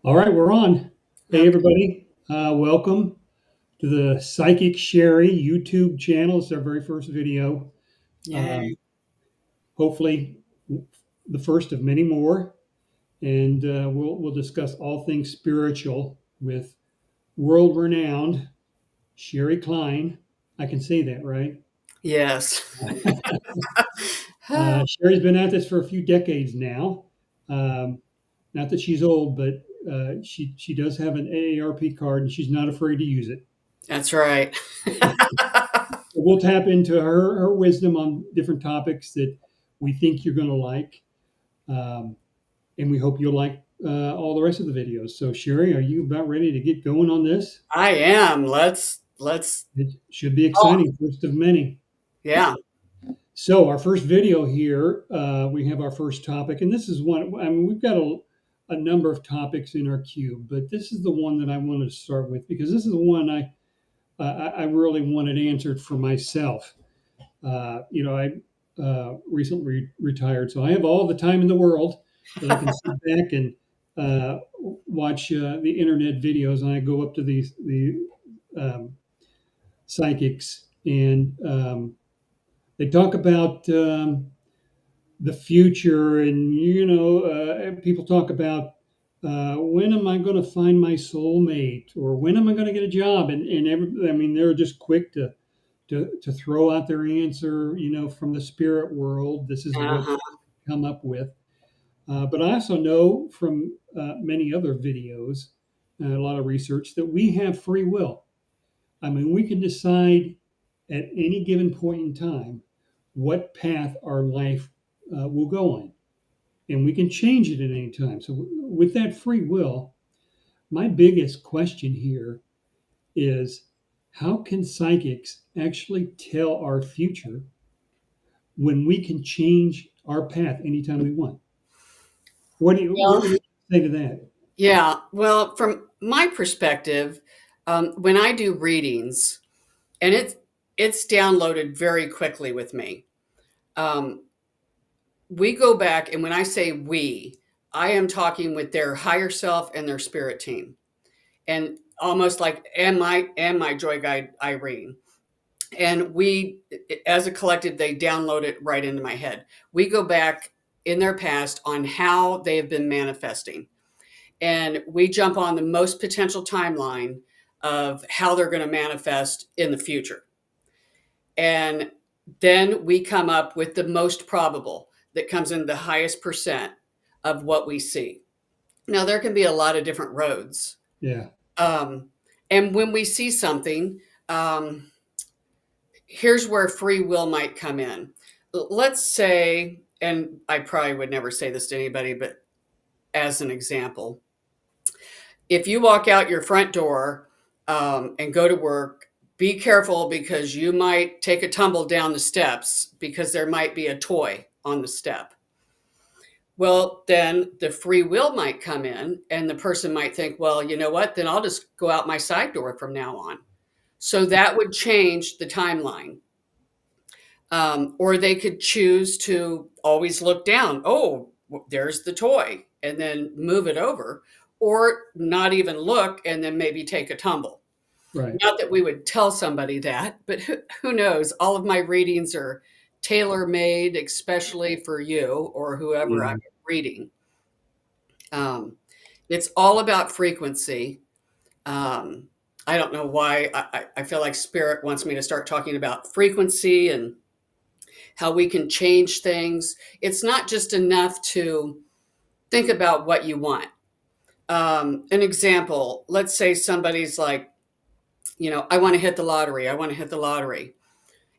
All right, we're on. Hey, Okay. everybody. Welcome to the Psychic Sherry YouTube channel. It's our very first video. Um, Yay. hopefully, the first of many more. And we'll discuss all things spiritual with world renowned Sherry Klein. I can say that, right? Yes. Sherry's been at this for a few decades now. Um, Not that she's old, but she does have an AARP card and she's not afraid to use it. That's right. We'll tap into her wisdom on different topics that we think you're going to like, um, and we hope you'll like all the rest of the videos. So, Sherry, are you about ready to get going on this? I am. Let's It should be talk. exciting, first of many. Yeah. So, our first video here, we have our first topic, and this is one. I mean, we've got a number of topics in our queue, but this is the one that I wanted to start with because this is the one I really wanted answered for myself. I recently retired, so I have all the time in the world that I can sit back and watch the internet videos, and I go up to the um, psychics, and they talk about the future, and people talk about when am I going to find my soulmate, or when am I going to get a job, I mean, they're just quick to throw out their answer, from the spirit world. This is what Uh-huh. they come up with. But I also know from many other videos, a lot of research, that we have free will. I mean, we can decide at any given point in time what path our life will go on, and we can change it at any time. So, with that free will, my biggest question here is how can psychics actually tell our future when we can change our path anytime we want? What Well, do you say to that? yeah. Well, from my perspective, when I do readings, and it's downloaded very quickly with me. Um, we go back, and when I say we, I am talking with their higher self and their spirit team, and almost like and my joy guide Irene. And we, as a collective, they download it right into my head. We go back in their past on how they have been manifesting, and we jump on the most potential timeline of how they're going to manifest in the future, and then we come up with the most probable that comes in the highest percent of what we see. Now there can be a lot of different roads, Yeah, um, and when we see something, um, here's where free will might come in. Let's say, and I probably would never say this to anybody, but as an example, if you walk out your front door and go to work, be careful because you might take a tumble down the steps because there might be a toy on the step. Well, then the free will might come in, and the person might think, well, you know what? Then I'll just go out my side door from now on. So that would change the timeline. Or they could choose to always look down. Oh, there's the toy, and then move it over, or not even look and then maybe take a tumble. right. Not that we would tell somebody that, but who knows? All of my readings are tailor made, especially for you or whoever I'm Yeah, reading. Um, it's all about frequency. Um, I don't know why I feel like spirit wants me to start talking about frequency and how we can change things. It's not just enough to think about what you want. An example, let's say somebody's like, I want to hit the lottery. I want to hit the lottery.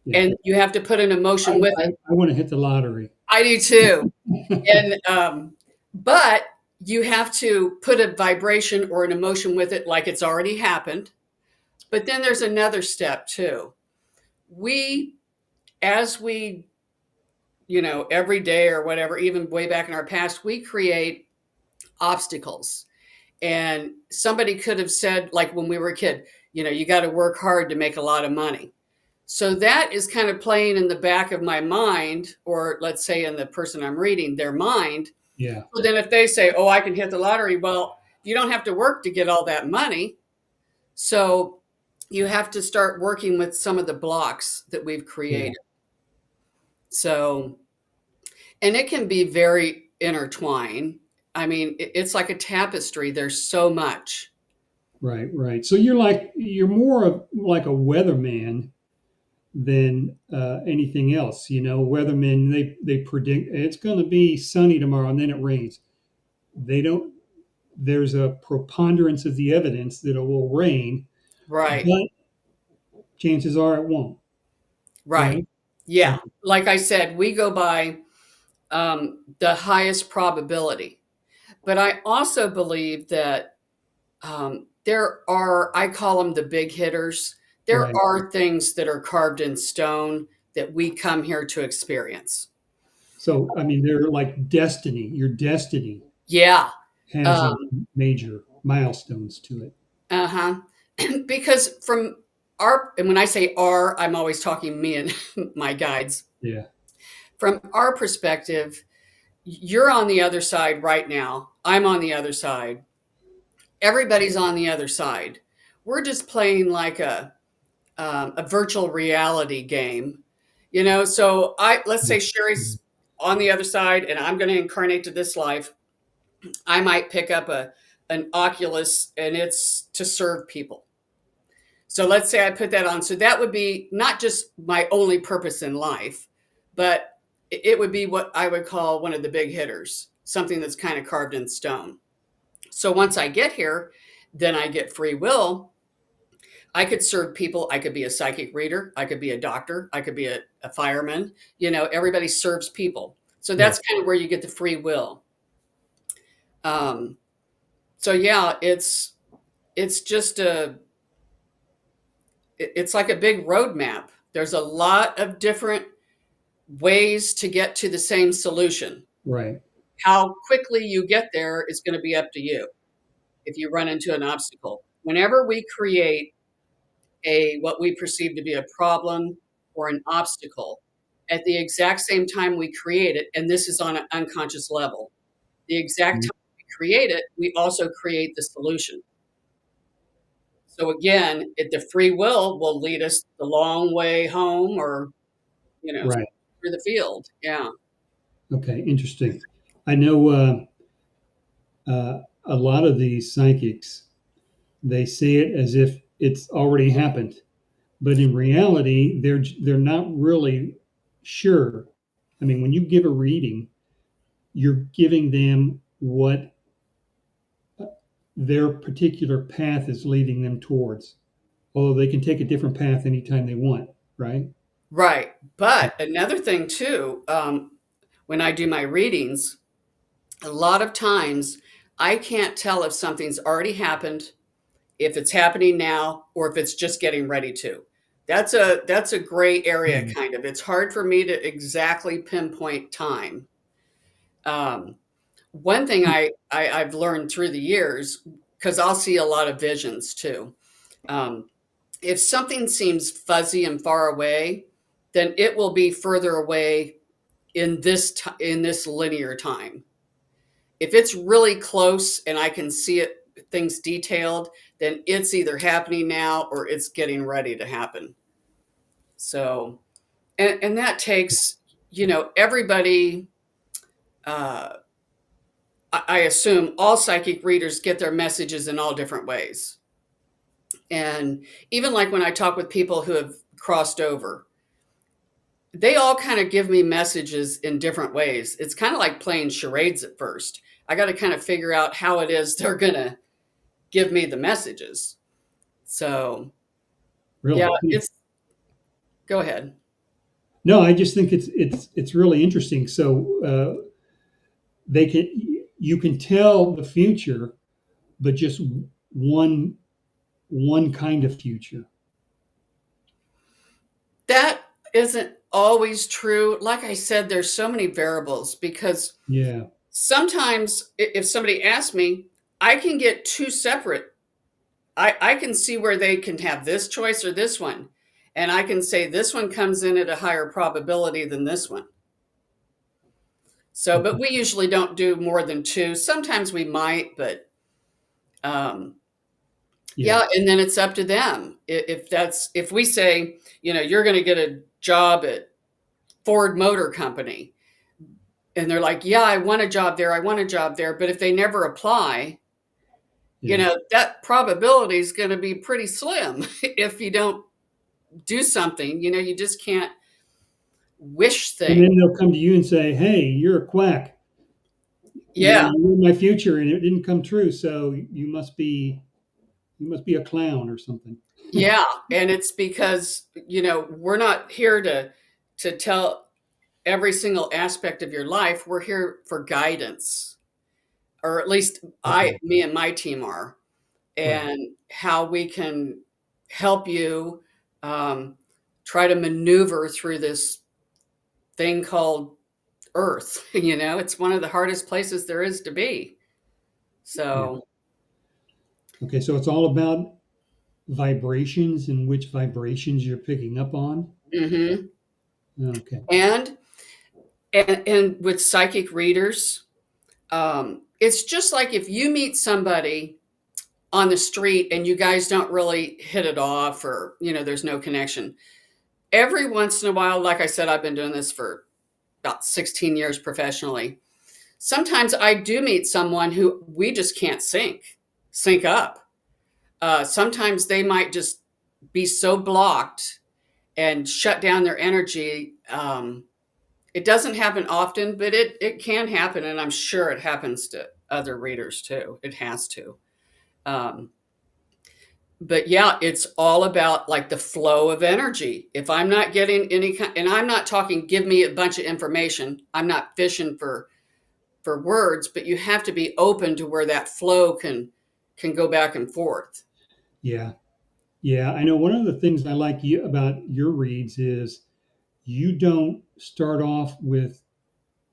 yeah. And you have to put an I, emotion with I, it. I want to hit the lottery. I do too. And, but you have to put a vibration or an emotion with it like it's already happened. But then there's another step too. We, as we, every day or whatever, even way back in our past, we create obstacles. And somebody could have said, like when we were a kid, you got to work hard to make a lot of money. So that is kind of playing in the back of my mind, or let's say in the person I'm reading, their mind. Yeah, So then if they say, oh, I can hit the lottery, well, you don't have to work to get all that money. So you have to start working with some of the blocks that we've Yeah. created. So, and it can be very intertwined. I mean, it's like a tapestry. There's so much. Right. Right. So you're more of like a weatherman than anything else. You know, weathermen they predict it's going to be sunny tomorrow and then it rains. They don't. There's a preponderance of the evidence that it will rain, Right. but chances are it won't. Right. Right. Yeah. Okay. Like I said, we go by the highest probability. But I also believe that there are, I call them the big hitters. There Right. are things that are carved in stone that we come here to experience. So I mean, they're like destiny. Your destiny Yeah. has Um, a major milestones to it. uh huh. Because from our, and when I say our, I'm always talking me and my guides. Yeah. From our perspective, you're on the other side right now. I'm on the other side. Everybody's on the other side. We're just playing like a virtual reality game, you know. So let's Yeah. say Sherry's on the other side, and I'm going to incarnate to this life. I might pick up a an Oculus, and it's to serve people. So let's say I put that on. So that would be not just my only purpose in life, but it would be what I would call one of the big hitters, something that's kind of carved in stone. So once I get here, then I get free will. I could serve people. I could be a psychic reader. I could be a doctor. I could be a fireman. You know, everybody serves people. So Right. that's kind of where you get the free will. Um, so yeah, it's just it's like a big roadmap. There's a lot of different ways to get to the same solution. Right. How quickly you get there is going to be up to you if you run into an obstacle. Whenever we create a what we perceive to be a problem or an obstacle, at the exact same time we create it, and this is on an unconscious level, the exact Mhm. time we create it, we also create the solution. So again, the free will lead us the long way home, or you know, Right. through the field. Yeah. Okay. Interesting. I know a lot of these psychics. They say it as if it's already happened, but in reality, they're not really sure. I mean, when you give a reading, you're giving them what their particular path is leading them towards. Although they can take a different path anytime they want, right? Right. But another thing too, when I do my readings, a lot of times I can't tell if something's already happened, if it's happening now, or if it's just getting ready to. That's a gray area Mhm. kind of. It's hard for me to exactly pinpoint time. Um, one thing I've learned through the years, because I'll see a lot of visions too. Um, if something seems fuzzy and far away, then it will be further away in in this linear time. If it's really close and I can see it, things detailed, then it's either happening now or it's getting ready to happen. So, and that takes, you know, everybody. Uh, I assume all psychic readers get their messages in all different ways. And even like when I talk with people who have crossed over, they all kind of give me messages in different ways. It's kind of like playing charades at first. I got to kind of figure out how it is they're going to give me the messages. So, yeah, Really? it's go ahead. No, I just think it's really interesting. So they can you can tell the future, but just one one kind of future. That isn't always true. Like I said, there's so many variables because Yeah. sometimes if somebody asks me, I can get two separate. I can see where they can have this choice or this one. And I can say this one comes in at a higher probability than this one. So, but Okay. we usually don't do more than two. Sometimes we might, but Um, Yeah. yeah, and then it's up to them. If we say, you're going to get a job at Ford Motor Company, and they're like, yeah, I want a job there, I want a job there, but if they never apply, Yeah. that probability is going to be pretty slim if you don't do something. You just can't wish And things. then they'll come to you and say, "Hey, you're a quack. Yeah, I knew my future and it didn't come true. So you must be a clown or something." yeah, and it's because we're not here to tell every single aspect of your life. We're here for guidance, or at least Okay. me and my team are, Right. and how we can help you um, try to maneuver through this thing called Earth. It's one of the hardest places there is to be. Yeah. So, Okay. So it's all about vibrations and which vibrations you're picking up on. mhm. Okay. and and with psychic readers, it's just like if you meet somebody on the street and you guys don't really hit it off, or there's no connection. Every once in a while, like I said, I've been doing this for about 16 years professionally. Sometimes I do meet someone who we just can't sync up. Sometimes they might just be so blocked and shut down their energy. It doesn't happen often, but it can happen, and I'm sure it happens to other readers too. It has to. Um, but yeah, it's all about like the flow of energy. If I'm not getting any kind, and I'm not talking, give me a bunch of information. I'm not fishing for words, but you have to be open to where that flow can go back and forth. Yeah. Yeah. I know one of the things I like about your reads is you don't start off with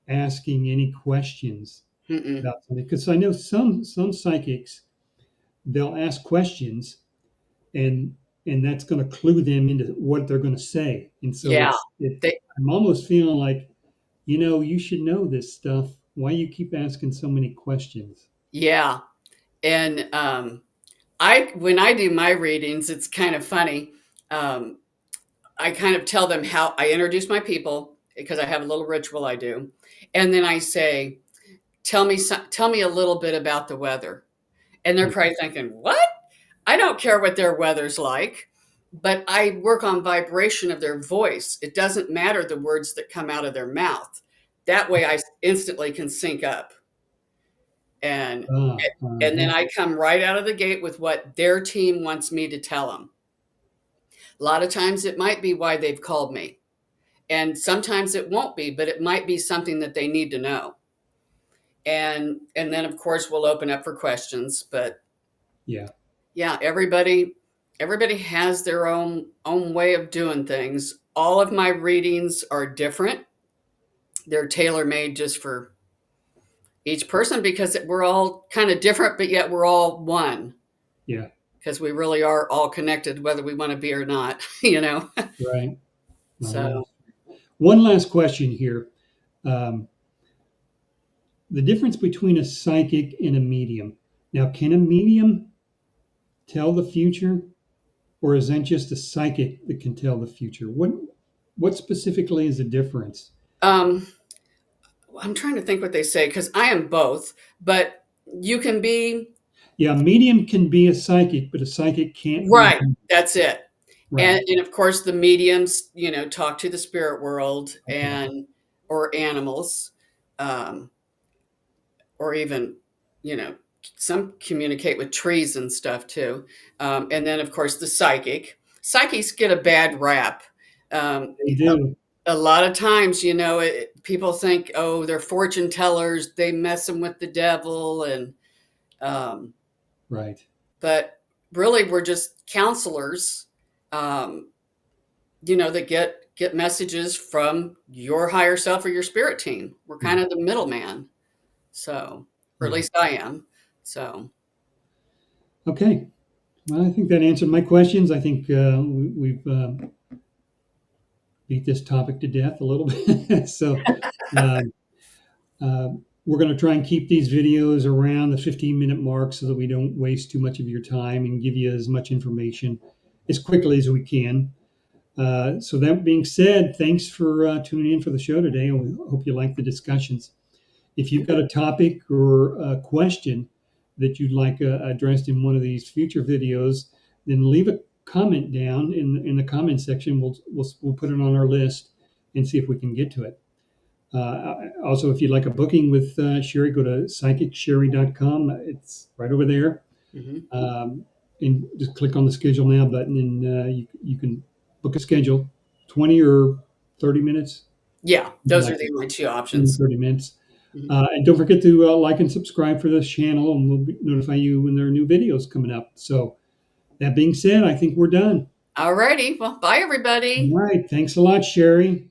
asking any questions Mm-mm. about something because I know some psychics they'll ask questions and that's going to clue them into what they're going to say. And so Yeah, it's they, I'm almost feeling like, you should know this stuff. Why you keep asking so many questions? yeah, and I when I do my readings, it's kind of funny. Um, I kind of tell them how I introduce my people because I have a little ritual I do, and then I say, tell me a little bit about the weather," and they're Yeah. probably thinking, "What? I don't care what their weather's like." But I work on vibration of their voice. It doesn't matter the words that come out of their mouth. That way, I instantly can sync up, and then Uh-huh. I come right out of the gate with what their team wants me to tell them. A lot of times, it might be why they've called me. And sometimes it won't be, but it might be something that they need to know. And then of course we'll open up for questions. But Yeah. yeah, everybody has their own way of doing things. All of my readings are different. They're tailor made just for each person because we're all kind of different, but yet we're all one Yeah. because we really are all connected, whether we want to be or not. Right. Well, So, yeah. One last question here. Um, the difference between a psychic and a medium. Now, can a medium tell the future, or is that just a psychic that can tell the future? What specifically is the difference? um, I'm trying to think what they say because I am both, but you can be Yeah, a medium can be a psychic, but a psychic can't be a right. medium. That's it. Right. And of course, the mediums, talk to the spirit world Okay. and or animals, um, or even, you know, some communicate with trees and stuff too. And then, of course, the psychic. Psychics get a bad rap. Um, They do. a lot of times, people think, oh, they're fortune tellers. They mess them with the devil, and um, Right. but really, we're just counselors. Um, that get messages from your higher self or your spirit team. We're Yeah. kind of the middleman. So, or at Yeah. least I am. So, Okay. Well, I think that answered my questions. I think we've beat this topic to death a little bit. So, um, We're going to try and keep these videos around the 15-minute mark so that we don't waste too much of your time and give you as much information as quickly as we can. So that being said, thanks for tuning in for the show today, and we hope you like the discussions. If you've got a topic or a question that you'd like addressed in one of these future videos, then leave a comment down in the comment section. We'll put it on our list and see if we can get to it. Also, if you'd like a booking with Shari, go to psychicsherry.com. It's right over there. Hmm. Um, and just click on the schedule now button, and you can book a schedule, 20 or 30 minutes, Yeah, those like are the only two 20, options. 30 minutes. Mhm. And don't forget to like and subscribe for this channel, and notify you when there are new videos coming up. So, that being said, I think we're done. All righty. Well, bye, All everybody. right. Thanks a lot, Shari.